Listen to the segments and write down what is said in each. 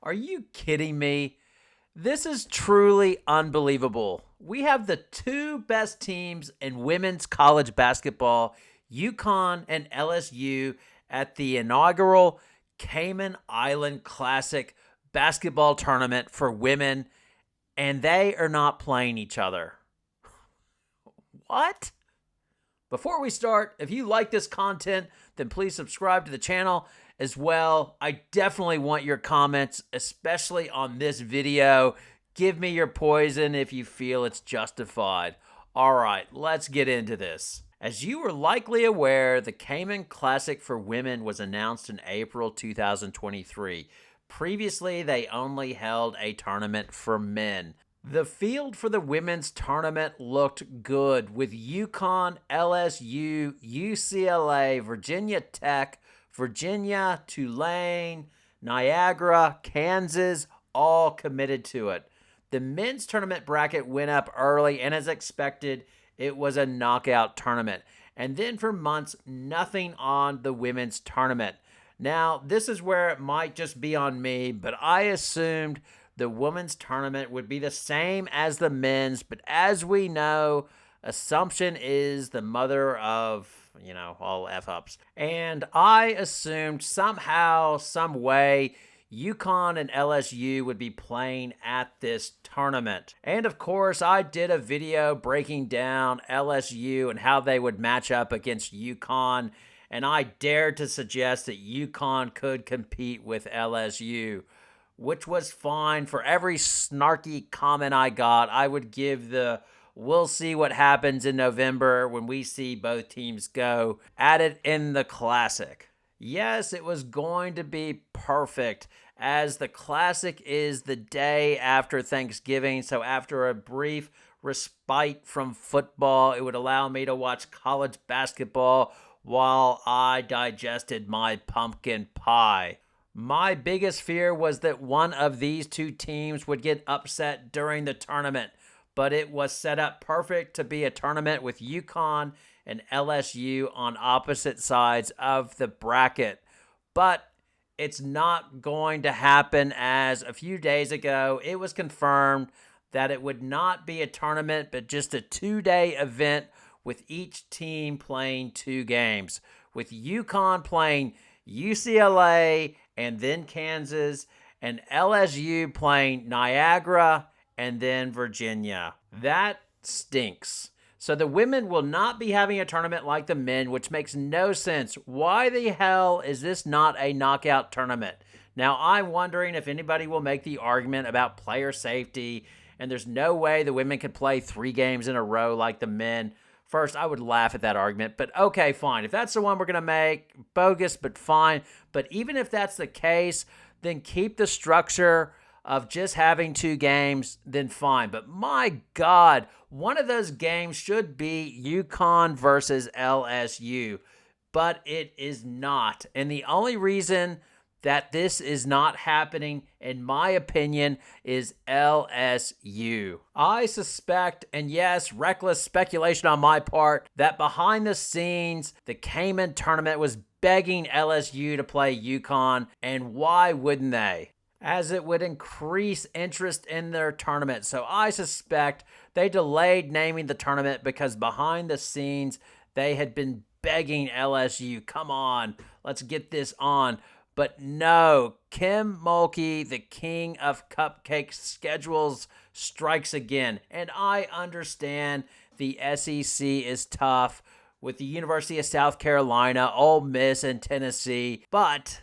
Are you kidding me? This is truly unbelievable. We have the two best teams in women's college basketball, UConn and LSU, at the inaugural Cayman Island Classic Basketball Tournament for women, and they are not playing each other. What? Before we start, if you like this content, then please subscribe to the channel as well. I definitely want your comments, especially on this video. Give me your poison if you feel it's justified. All right, let's get into this. As you are likely aware, the Cayman Classic for Women was announced in April 2023. Previously, they only held a tournament for men. The field for the women's tournament looked good, with UConn, LSU, UCLA, Virginia Tech, Virginia, Tulane, Niagara, Kansas, all committed to it. The men's tournament bracket went up early, and as expected, it was a knockout tournament. And then for months, nothing on the women's tournament. Now, this is where it might just be on me, but I assumed the women's tournament would be the same as the men's, but as we know, assumption is the mother of, all F-ups. And I assumed somehow, some way, UConn and LSU would be playing at this tournament. And of course, I did a video breaking down LSU and how they would match up against UConn, and I dared to suggest that UConn could compete with LSU, which was fine. For every snarky comment I got, I would give the "we'll see what happens in November when we see both teams go" at it in the Classic. Yes, it was going to be perfect, as the Classic is the day after Thanksgiving, so after a brief respite from football, it would allow me to watch college basketball while I digested my pumpkin pie. My biggest fear was that one of these two teams would get upset during the tournament, but it was set up perfect to be a tournament with UConn and LSU on opposite sides of the bracket. But it's not going to happen, as a few days ago it was confirmed that it would not be a tournament but just a 2-day event, with each team playing 2 games, with UConn playing UCLA and then Kansas, and LSU playing Niagara and then Virginia. That stinks. So the women will not be having a tournament like the men, which makes no sense. Why the hell is this not a knockout tournament? Now, I'm wondering if anybody will make the argument about player safety, and there's no way the women could play 3 games in a row like the men. First, I would laugh at that argument, but okay, fine. If that's the one we're going to make, bogus, but fine. But even if that's the case, then keep the structure of just having 2 games, then fine. But my God, one of those games should be UConn versus LSU, but it is not. And the only reason that this is not happening, in my opinion, is LSU. I suspect, and yes, reckless speculation on my part, that behind the scenes, the Cayman tournament was begging LSU to play UConn, and why wouldn't they? As it would increase interest in their tournament. So I suspect they delayed naming the tournament because behind the scenes, they had been begging LSU, come on, let's get this on. But no, Kim Mulkey, the king of cupcake schedules, strikes again. And I understand the SEC is tough with the University of South Carolina, Ole Miss, and Tennessee. But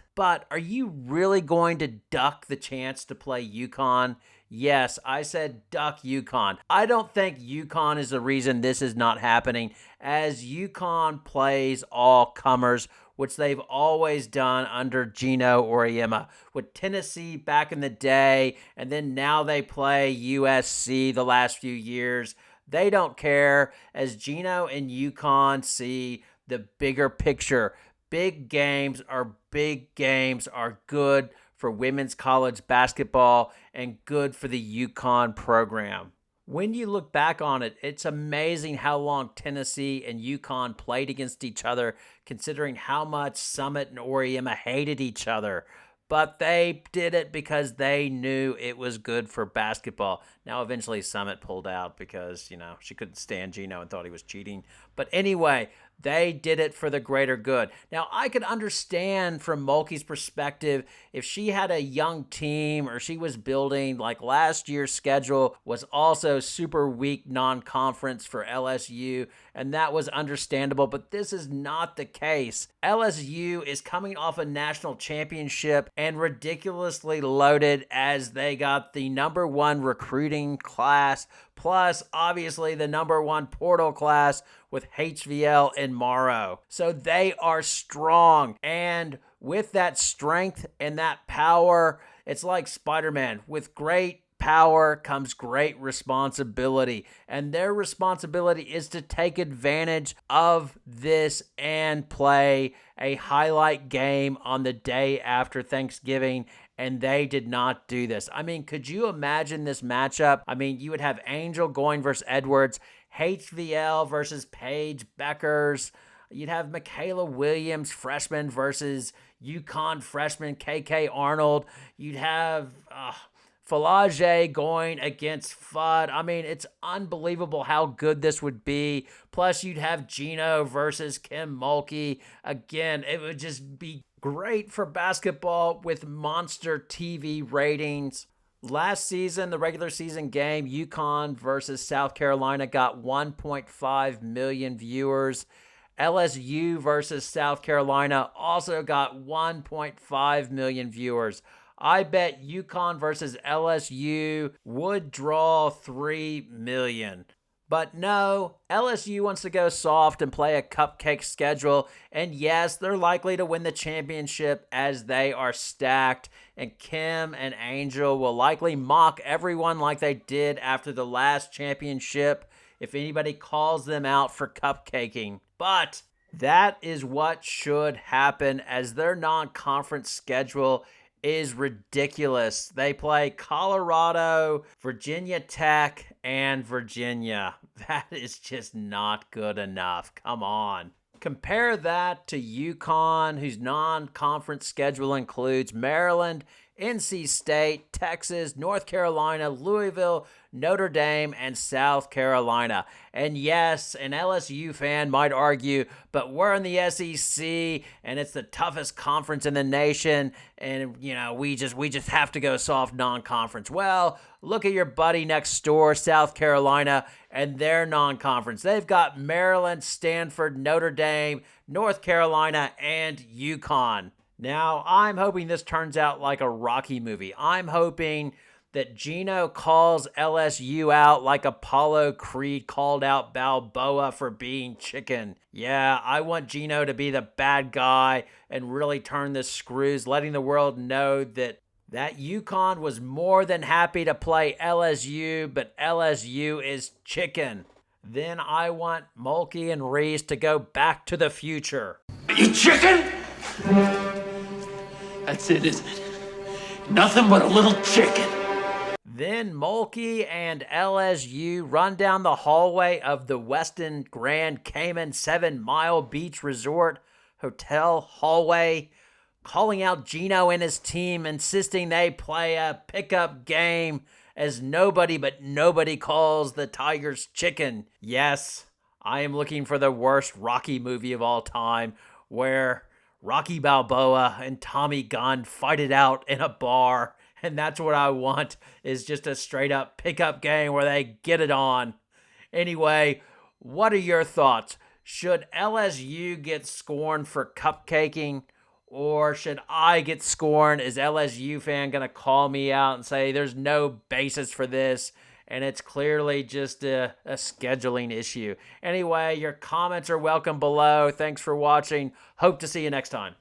are you really going to duck the chance to play UConn? Yes, I said duck UConn. I don't think UConn is the reason this is not happening, as UConn plays all comers, which they've always done under Geno Auriemma. With Tennessee back in the day, and then now they play USC the last few years. They don't care, as Geno and UConn see the bigger picture. Big games are good for women's college basketball and good for the UConn program. When you look back on it, it's amazing how long Tennessee and UConn played against each other, considering how much Summit and Auriemma hated each other. but they did it because they knew it was good for basketball. Now, eventually Summit pulled out because, she couldn't stand Geno and thought he was cheating. But anyway, they did it for the greater good. Now, I could understand from Mulkey's perspective if she had a young team or she was building, like last year's schedule was also super weak non-conference for LSU, and that was understandable, but this is not the case. LSU is coming off a national championship and ridiculously loaded as they got the #1 recruiting class, plus obviously the #1 portal class with HVL and Morrow. So they are strong, and with that strength and that power, it's like Spider-Man. With great power comes great responsibility, and their responsibility is to take advantage of this and play a highlight game on the day after Thanksgiving, and they did not do this. I mean, could you imagine this matchup? I mean, you would have Angel going versus Edwards, HVL versus Paige Bueckers. You'd have Mikaylah Williams, freshman, versus UConn freshman KK Arnold. You'd have Flau'jae going against Fudd. I mean, it's unbelievable how good this would be. Plus, you'd have Geno versus Kim Mulkey. Again, it would just be great for basketball with monster TV ratings. Last season, the regular season game, UConn versus South Carolina got 1.5 million viewers. LSU versus South Carolina also got 1.5 million viewers. I bet UConn versus LSU would draw 3 million. But no, LSU wants to go soft and play a cupcake schedule. And yes, they're likely to win the championship as they are stacked. And Kim and Angel will likely mock everyone like they did after the last championship if anybody calls them out for cupcaking. But that is what should happen, as their non-conference schedule is ridiculous. They play Colorado, Virginia Tech, and Virginia. That is just not good enough. Come on. Compare that to UConn, whose non-conference schedule includes Maryland, NC State, Texas, North Carolina, Louisville, Notre Dame, and South Carolina. And yes, an LSU fan might argue, but we're in the SEC, and it's the toughest conference in the nation, and, we just have to go soft non-conference. Well, look at your buddy next door, South Carolina, and their non-conference. They've got Maryland, Stanford, Notre Dame, North Carolina, and UConn. Now, I'm hoping this turns out like a Rocky movie. I'm hoping that Geno calls LSU out like Apollo Creed called out Balboa for being chicken. Yeah, I want Geno to be the bad guy and really turn the screws, letting the world know that UConn was more than happy to play LSU, but LSU is chicken. Then I want Mulkey and Reese to go back to the future. You chicken? That's it, isn't it? Nothing but a little chicken. Then Mulkey and LSU run down the hallway of the Westin Grand Cayman 7 Mile Beach Resort Hotel hallway, calling out Geno and his team, insisting they play a pickup game as nobody calls the Tigers chicken. Yes, I am looking for the worst Rocky movie of all time, where Rocky Balboa and Tommy Gunn fight it out in a bar, and that's what I want, is just a straight-up pickup game where they get it on. Anyway, what are your thoughts? Should LSU get scorned for cupcaking, or should I get scorned? Is LSU fan going to call me out and say there's no basis for this, and it's clearly just a scheduling issue? Anyway, your comments are welcome below. Thanks for watching. Hope to see you next time.